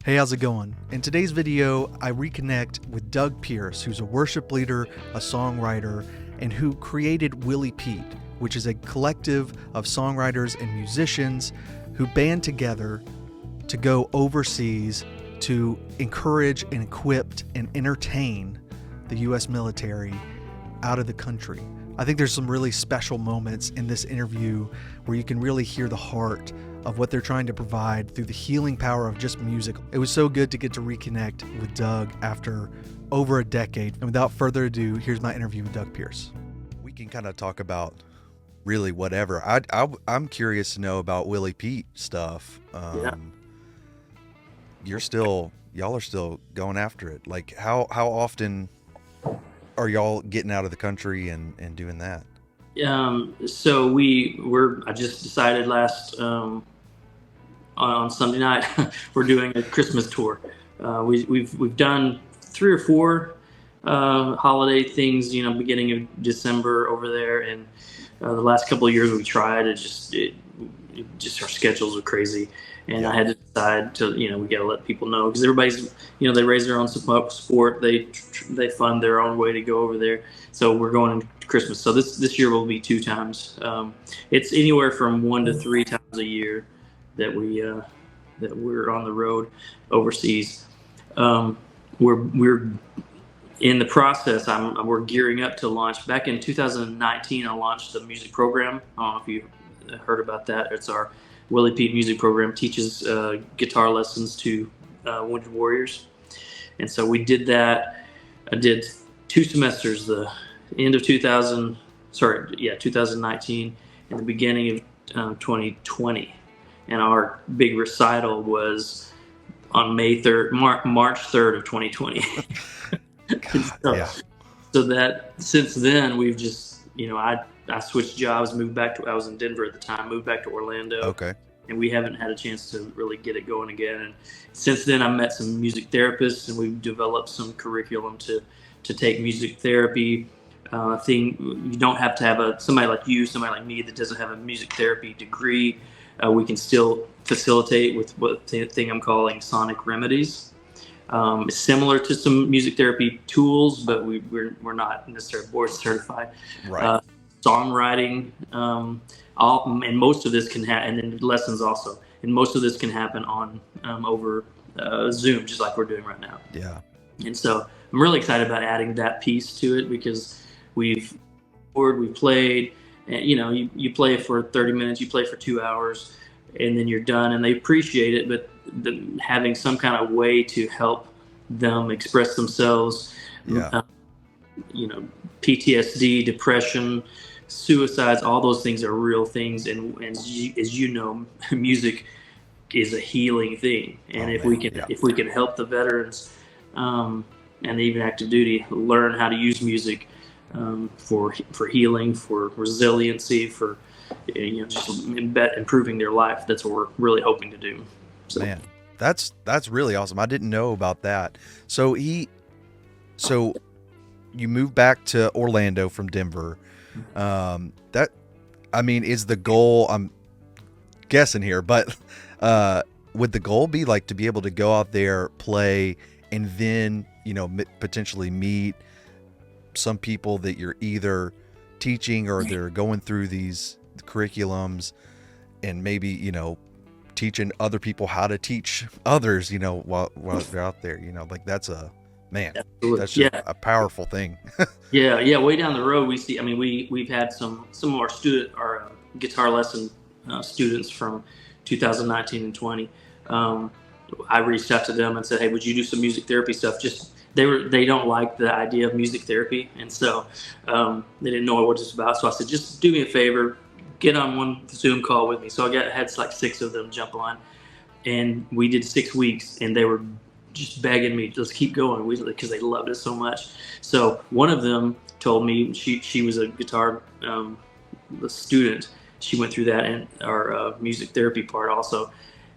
Hey, how's it going? In today's video, I reconnect with Doug Pierce, who's a worship leader, a songwriter, and who created Willie Pete, which is a collective of songwriters and musicians who band together to go overseas to encourage and equip and entertain the U.S. military out of the country. I think there's some really special moments in this interview where you can really hear the heart of what they're trying to provide through the healing power of just music. It was so good to get to reconnect with Doug after over a decade. And without further ado, here's my interview with Doug Pierce. We can kind of talk about really whatever. I'm curious to know about Willie Pete stuff. Yeah. Y'all are still going after it. Like how often are y'all getting out of the country and doing that? I just decided on Sunday night, we're doing a Christmas tour. We've done 3 or 4 holiday things, beginning of December over there, and the last couple of years we tried. It just our schedules are crazy, and I had to decide to, we got to let people know, because everybody's, they raise their own support. They fund their own way to go over there. So we're going to Christmas. So this year will be 2 times. It's anywhere from 1 to 3 times a year that we're on the road overseas. We're in the process. We're gearing up to launch. Back in 2019, I launched the music program. I don't know if you heard about that. It's our Willie Pete music program. Teaches guitar lessons to wounded warriors, and so we did that. I did 2 semesters. The end of 2019, and the beginning of 2020. And our big recital was on March 3rd of 2020. So that since then we've just, I switched jobs, I was in Denver at the time, moved back to Orlando. Okay. And we haven't had a chance to really get it going again. And since then, I met some music therapists, and we've developed some curriculum to take music therapy. You don't have to have somebody like me that doesn't have a music therapy degree. We can still facilitate with what thing I'm calling sonic remedies. It's similar to some music therapy tools, but we're not necessarily board certified. Right. Songwriting, and most of this can happen, and then lessons also. And most of this can happen on over Zoom, just like we're doing right now. Yeah. And so I'm really excited about adding that piece to it, because we played, and you play for 30 minutes, you play for 2 hours, and then you're done, and they appreciate it. But having some kind of way to help them express themselves, Yeah. PTSD, depression, suicides, all those things are real things. And as you know, music is a healing thing. And if we can help the veterans, and even active duty, learn how to use music for healing, for resiliency, for just improving their life, that's what we're really hoping to do. So. Man, that's really awesome. I didn't know about that. So you moved back to Orlando from Denver. Is the goal, I'm guessing here, but would the goal be like to be able to go out there, play, and then potentially meet some people that you're either teaching or they're going through these curriculums, and maybe teaching other people how to teach others while they're out there? Like that's a that's just a powerful thing. Yeah, way down the road we see. I mean, we've had some of our guitar lesson students from 2019 and 20. I reached out to them and said, "Hey, would you do some music therapy stuff?" Just they don't like the idea of music therapy, and so they didn't know what it's about. So I said, "Just do me a favor, get on one Zoom call with me." So I had like 6 of them jump on, and we did 6 weeks, and they were just begging me, "Let's keep going," because they loved it so much. So one of them told me she was a guitar student. She went through that in our music therapy part also.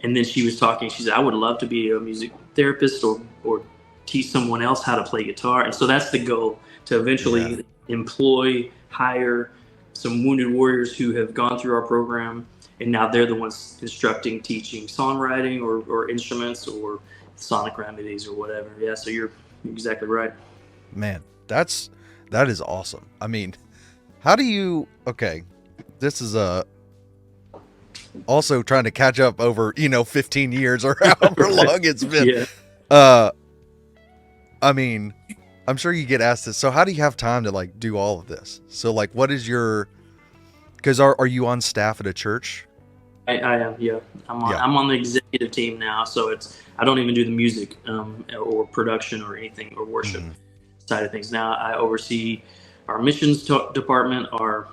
And then she was talking, she said, "I would love to be a music therapist or teach someone else how to play guitar." And so that's the goal, to eventually hire some wounded warriors who have gone through our program, and now they're the ones instructing, teaching songwriting or instruments or sonic remedies or whatever. Yeah, so you're exactly right. Man, that is awesome. I mean, how do you? Okay, this is also trying to catch up over 15 years or however long it's been. Yeah. I mean, I'm sure you get asked this. So how do you have time to like do all of this? So like, what is your? Because are you on staff at a church? I am, yeah. Yeah. I'm on the executive team now, so I don't even do the music or production or anything or worship Mm-hmm. side of things. Now I oversee our missions department, our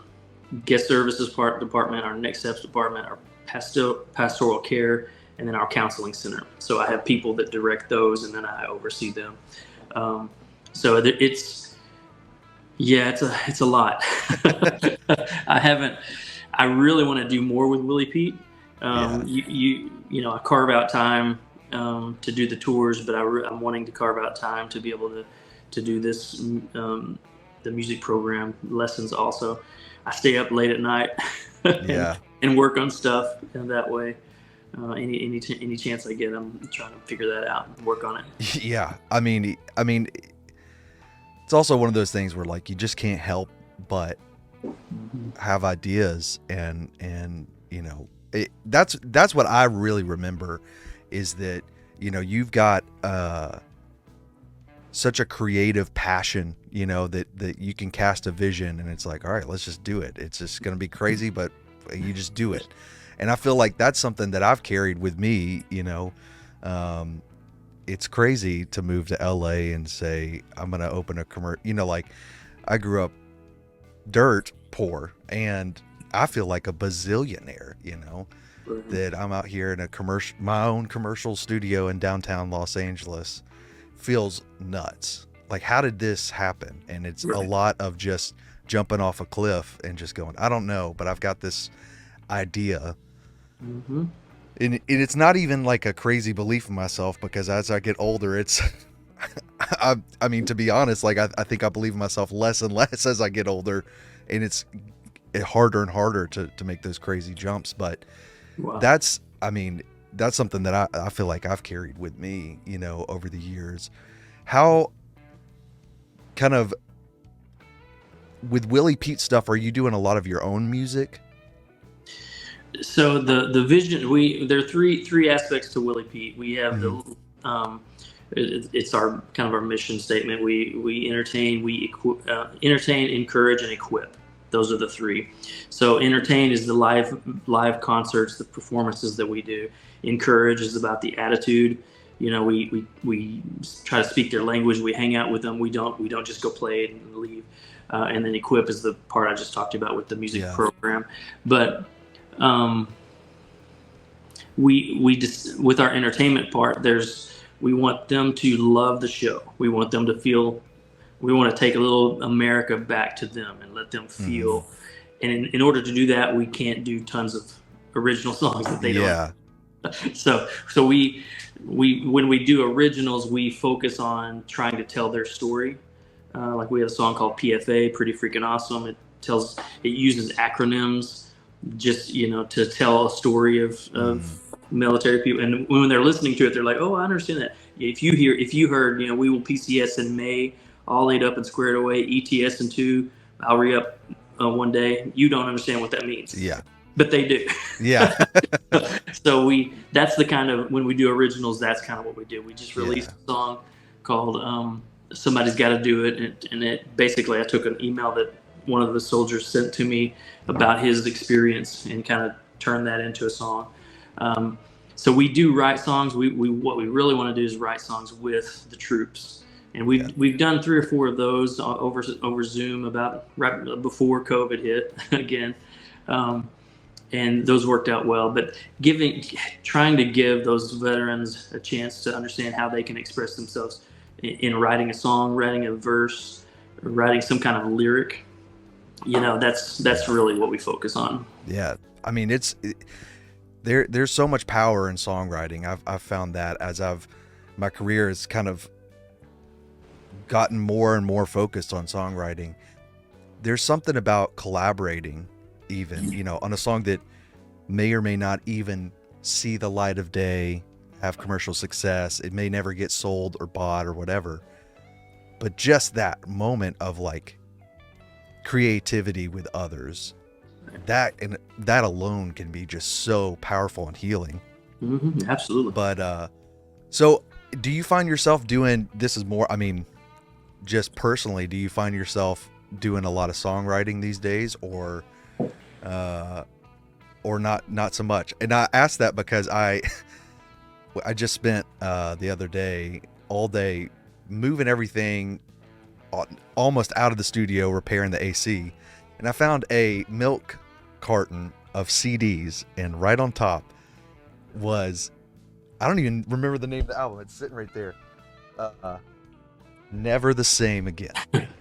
guest services department, our next steps department, our pastoral care, and then our counseling center. So I have people that direct those, and then I oversee them. So it's a lot. I really want to do more with Willie Pete. I carve out time to do the tours, but I'm wanting to carve out time to be able to do this, the music program lessons also. I stay up late at night and work on stuff, and that way, any chance I get, I'm trying to figure that out and work on it. Yeah. I mean, it's also one of those things where like you just can't help but have ideas, and that's what I really remember is that you've got such a creative passion, that you can cast a vision, and it's like, all right, let's just do it. It's just going to be crazy, but you just do it. And I feel like that's something that I've carried with me. It's crazy to move to LA and say I'm going to open a commercial. Like I grew up dirt poor, and I feel like a bazillionaire, Right. that I'm out here in my own commercial studio in downtown Los Angeles. Feels nuts. Like, how did this happen? And it's a lot of just jumping off a cliff and just going, I don't know, but I've got this idea. Mm-hmm. And it's not even like a crazy belief in myself, because as I get older, it's I mean, to be honest, like I think I believe in myself less and less as I get older, and it's harder and harder to make those crazy jumps. But Wow. that's something that I feel like I've carried with me, over the years. How kind of with Willie Pete stuff, are you doing a lot of your own music? So the vision, there are three aspects to Willie Pete. We have it's our kind of our mission statement. We entertain, entertain, encourage, and equip. Those are the three. So entertain is the live concerts, the performances that we do. Encourage is about the attitude. We try to speak their language. We hang out with them. We don't just go play it and leave. And then equip is the part I just talked about with the music program. But we just, with our entertainment part, we want them to love the show. We want them to feel. We want to take a little America back to them and let them feel. Mm-hmm. And in order to do that, we can't do tons of original songs that they don't. So we when we do originals, we focus on trying to tell their story. Like we have a song called PFA, Pretty Freaking Awesome. It uses acronyms just to tell a story of military people, and when they're listening to it, they're like, oh, I understand that. If you heard we will PCS in May, all laid up and squared away, ETS in 2, I'll re-up one day, you don't understand what that means. Yeah, but they do. Yeah. So that's the kind of, when we do originals, that's kind of what we do. We just released a song called Somebody's Gotta Do It, and it basically, I took an email that one of the soldiers sent to me about his experience and kind of turned that into a song. So we do write songs. What we really want to do is write songs with the troops, and we've done 3 or 4 of those over Zoom about right before COVID hit again, and those worked out well. But trying to give those veterans a chance to understand how they can express themselves in writing a song, writing a verse, or writing some kind of lyric. That's really what we focus on. Yeah, I mean there's so much power in songwriting. I've found that as my career has kind of gotten more and more focused on songwriting. There's something about collaborating, even on a song that may or may not even see the light of day, have commercial success. It may never get sold or bought or whatever. But just that moment of like creativity with others, that alone can be just so powerful and healing. Absolutely. But so do you find yourself doing, this is more, I mean, just personally, do you find yourself doing a lot of songwriting these days, or not so much? And I asked that because I just spent the other day all day moving everything almost out of the studio, repairing the AC, and I found a milk carton of CDs, and right on top was, I don't even remember the name of the album. It's sitting right there. Never the Same Again.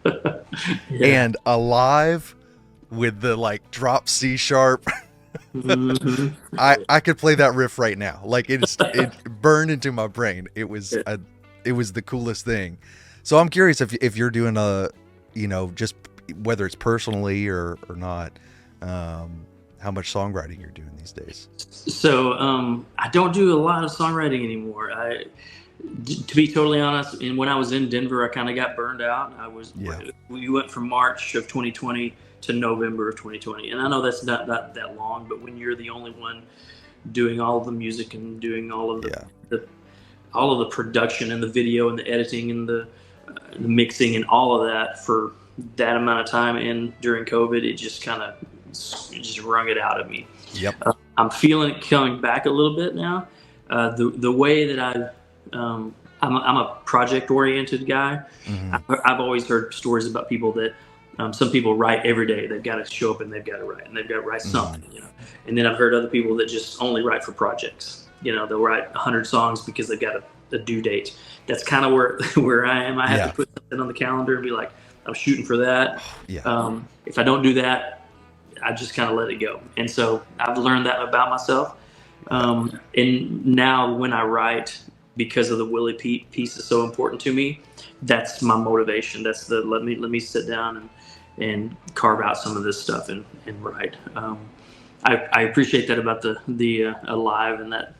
Yeah. And Alive with the like drop C sharp. I could play that riff right now. Like it burned into my brain. It was the coolest thing. So I'm curious if you're doing just whether it's personally or not, how much songwriting you're doing these days. So I don't do a lot of songwriting anymore. To be totally honest, and when I was in Denver, I kind of got burned out. We went from March of 2020 to November of 2020, and I know that's not that long, but when you're the only one doing all of the music and doing all of the production and the video and the editing and the mixing and all of that for that amount of time, and during COVID, it just wrung it out of me. Yep. I'm feeling it coming back a little bit now. The way that I'm a project-oriented guy. I've always heard stories about people that some people write every day. They've got to show up and they've got to write, and they've got to write something. And then I've heard other people that just only write for projects. They'll write 100 songs because they've got a due date. That's kind of where I am. I have to put something on the calendar and be like, I'm shooting for that. If I don't do that, I just kind of let it go. And so I've learned that about myself. And now when I write, because of the Willie Pete piece is so important to me, that's my motivation. That's let me sit down and carve out some of this stuff and write. I appreciate that about the Alive and that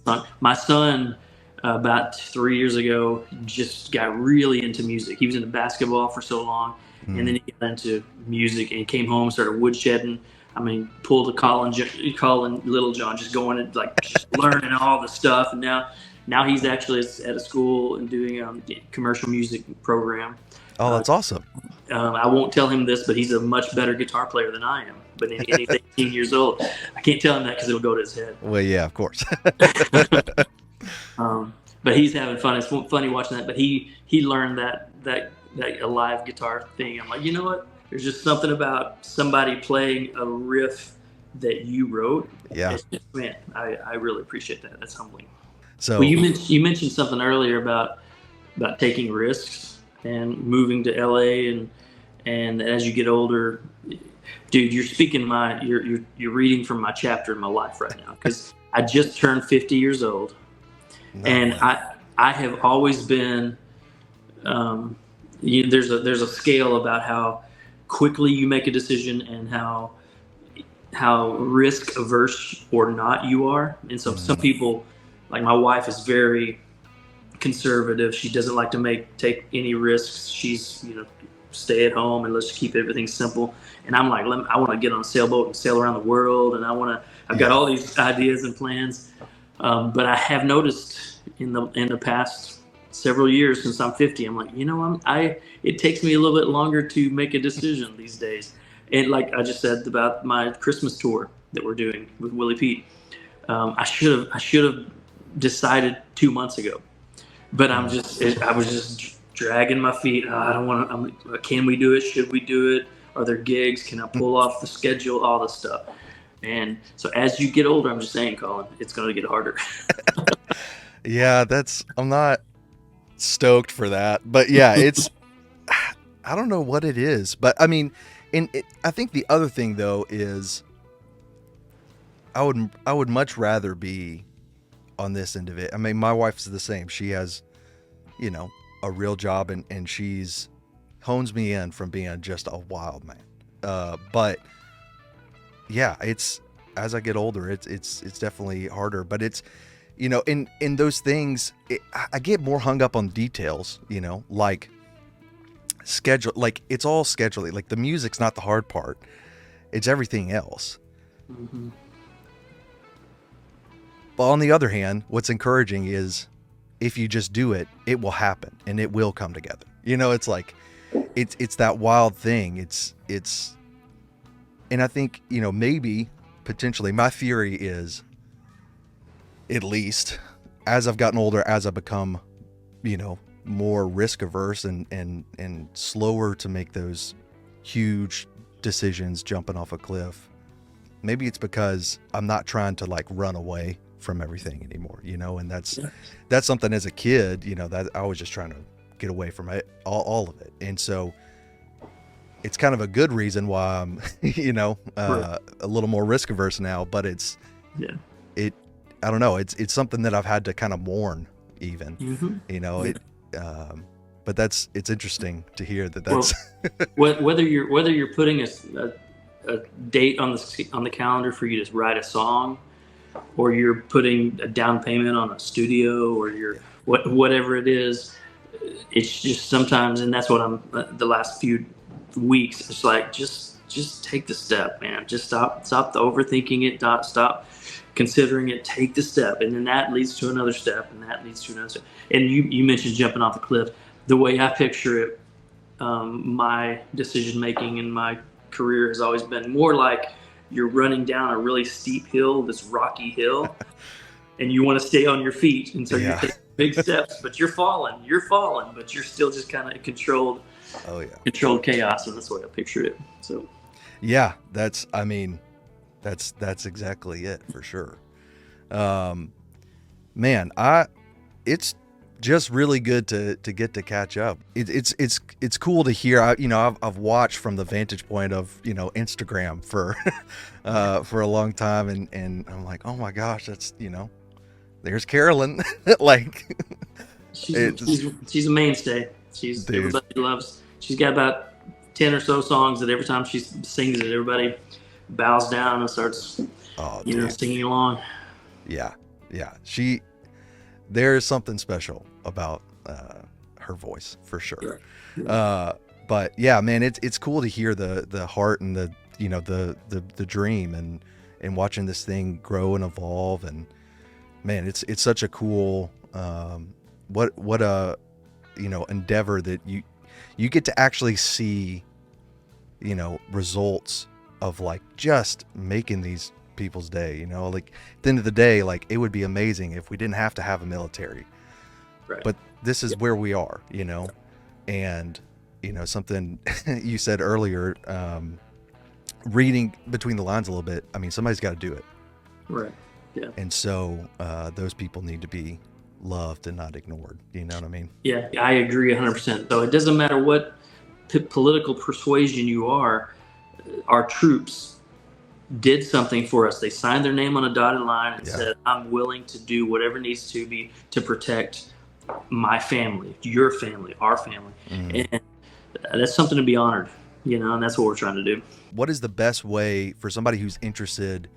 song. My son, about 3 years ago, just got really into music. He was into basketball for so long, and then he got into music and came home, started woodshedding. I mean, pulled a Colin Little John, just going and just learning all the stuff. And now he's actually at a school and doing a commercial music program. Oh, that's awesome. I won't tell him this, but he's a much better guitar player than I am. But he's 18 years old. I can't tell him that because it'll go to his head. Well, yeah, of course. But he's having fun. It's funny watching that. But he learned that Alive guitar thing. I'm like, you know what? There's just something about somebody playing a riff that you wrote. Yeah. Man, I really appreciate that. That's humbling. So well, you mentioned something earlier about taking risks and moving to LA and as you get older, dude, you're speaking you're reading from my chapter in my life right now, because I just turned 50 years old. And I have always been there's a scale about how quickly you make a decision and how risk averse or not you are. And so some people, like my wife, is very conservative. She doesn't like to take any risks. She's stay at home and let's keep everything simple. And I'm like, I want to get on a sailboat and sail around the world, and I've got all these ideas and plans. But I have noticed in the past several years, since I'm 50, I'm like, it takes me a little bit longer to make a decision these days. And like I just said about my Christmas tour that we're doing with Willie Pete, I should have decided 2 months ago, but I was just dragging my feet. I don't want to. Can we do it? Should we do it? Are there gigs? Can I pull off the schedule? All this stuff. And so as you get older, I'm just saying, Colin, it's going to get harder. Yeah, I'm not stoked for that, but yeah, I don't know what it is, but I mean, I think the other thing though is I would much rather be on this end of it. I mean, my wife's the same. She has, a real job, and she's hones me in from being just a wild man. But yeah, it's, as I get older, it's definitely harder, but it's, you know, in those things, I get more hung up on details, you know, like schedule, like it's all scheduling. Like the music's not the hard part; it's everything else. Mm-hmm. But on the other hand, what's encouraging is if you just do it, it will happen and it will come together. You know, it's like it's that wild thing. It's and I think, you know, maybe potentially my theory is, at least as I've gotten older, as I become, you know, more risk averse and slower to make those huge decisions jumping off a cliff, maybe it's because I'm not trying to like run away from everything anymore, you know. And that's something as a kid, you know, that I was just trying to get away from it, all of it. And so it's kind of a good reason why I'm you know, a little more risk averse now. But it's I don't know, it's something that I've had to kind of mourn even. You know, it but it's interesting to hear that's whether you're putting a date on the calendar for you to write a song, or you're putting a down payment on a studio, or whatever it is. It's just sometimes, and that's what I'm the last few weeks. It's like just take the step, man. Just stop overthinking it. Stop considering it. Take the step, and then that leads to another step, and that leads to another step. And you mentioned jumping off the cliff. The way I picture it, my decision making in my career has always been more like you're running down a really steep hill, this rocky hill, and you want to stay on your feet, and so you're taking big steps, but you're falling, but you're still just kind of controlled chaos, and that's the way I picture it. So yeah, that's exactly it for sure. Man, it's just really good to get to catch up. It's cool to hear. You know, I've watched from the vantage point of, you know, Instagram for a long time, and I'm like, oh my gosh, that's, you know, there's Carolyn. Like she's a mainstay. Everybody loves. She's got about 10 or so songs that every time she sings it, everybody bows down and starts singing along. Yeah. There's something special about her voice for sure. But yeah, man, it's cool to hear the heart and the, you know, the dream and watching this thing grow and evolve. And man, it's such a cool what a, you know, endeavor that you get to actually see, you know, results of like just making these people's day. You know, like at the end of the day, like it would be amazing if we didn't have to have a military, but this is where we are, you know. And you know, something you said earlier, reading between the lines a little bit, I mean, somebody's got to do it, right? Yeah. And so those people need to be loved and not ignored, you know what I mean? Yeah, I agree 100%. So it doesn't matter what political persuasion you are, our troops did something for us. They signed their name on a dotted line and said, I'm willing to do whatever needs to be to protect my family, your family, our family. And that's something to be honored, you know, and that's what we're trying to do. What is the best way for somebody who's interested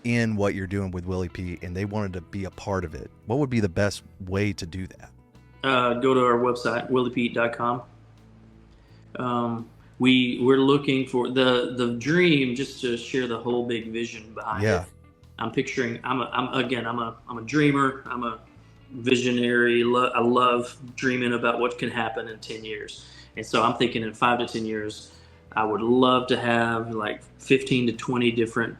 in what you're doing with Willie P and they wanted to be a part of it? What would be the best way to do that? Go to our website, williepete.com. We're looking for the dream, just to share the whole big vision behind it. I'm picturing, I'm a dreamer. I'm a visionary. I love dreaming about what can happen in 10 years. And so I'm thinking in 5 to 10 years, I would love to have like 15 to 20 different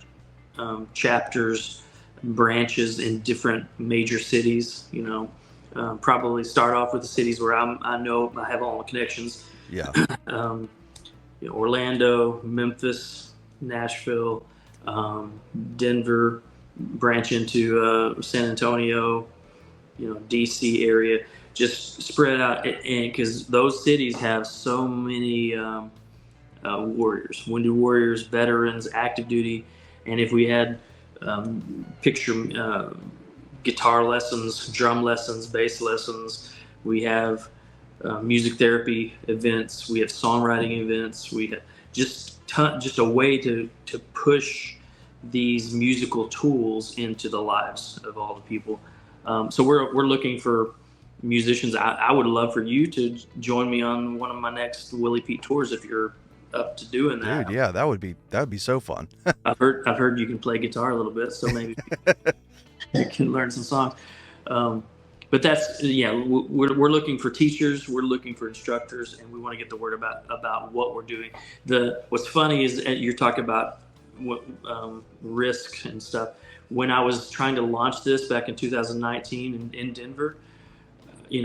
chapters, branches in different major cities, you know. Probably start off with the cities where I know I have all the connections. You know, Orlando, Memphis, Nashville, Denver, branch into San Antonio, you know, DC area, just spread out. And because those cities have so many warriors, wounded warriors, veterans, active duty. And if we had guitar lessons, drum lessons, bass lessons, we have music therapy events, we have songwriting events, we have just a way to push these musical tools into the lives of all the people. So we're looking for musicians. I would love for you to join me on one of my next Willie Pete tours if you're up to doing that. Dude, yeah, that would be so fun. I've heard you can play guitar a little bit, so maybe you can learn some songs. But that's, yeah, we're looking for teachers, we're looking for instructors, and we want to get the word about what we're doing. What's funny is you're talking about what risk and stuff. When I was trying to launch this back in 2019 in Denver,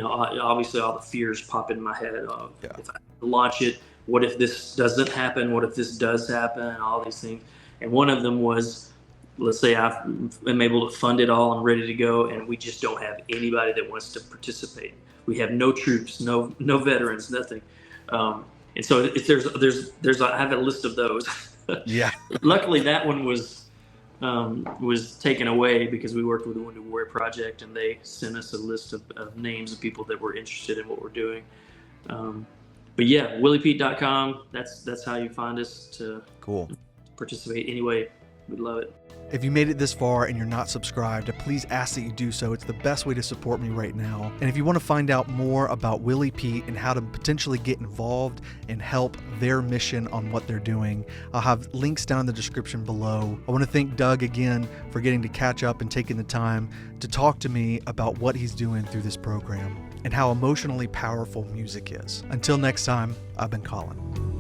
obviously all the fears pop in my head. If I launch it, what if this doesn't happen? What if this does happen? And all these things. And one of them was, let's say I am able to fund it all and ready to go, and we just don't have anybody that wants to participate. We have no troops, no veterans, nothing. And so if there's I have a list of those. Yeah. Luckily, that one was taken away because we worked with the Wounded Warrior Project, and they sent us a list of names of people that were interested in what we're doing. But yeah, WilliePete.com. That's how you find us to participate anyway. We'd love it. If you made it this far and you're not subscribed, please ask that you do so. It's the best way to support me right now. And if you want to find out more about Willie Pete and how to potentially get involved and help their mission on what they're doing, I'll have links down in the description below. I want to thank Doug again for getting to catch up and taking the time to talk to me about what he's doing through this program and how emotionally powerful music is. Until next time, I've been Colin.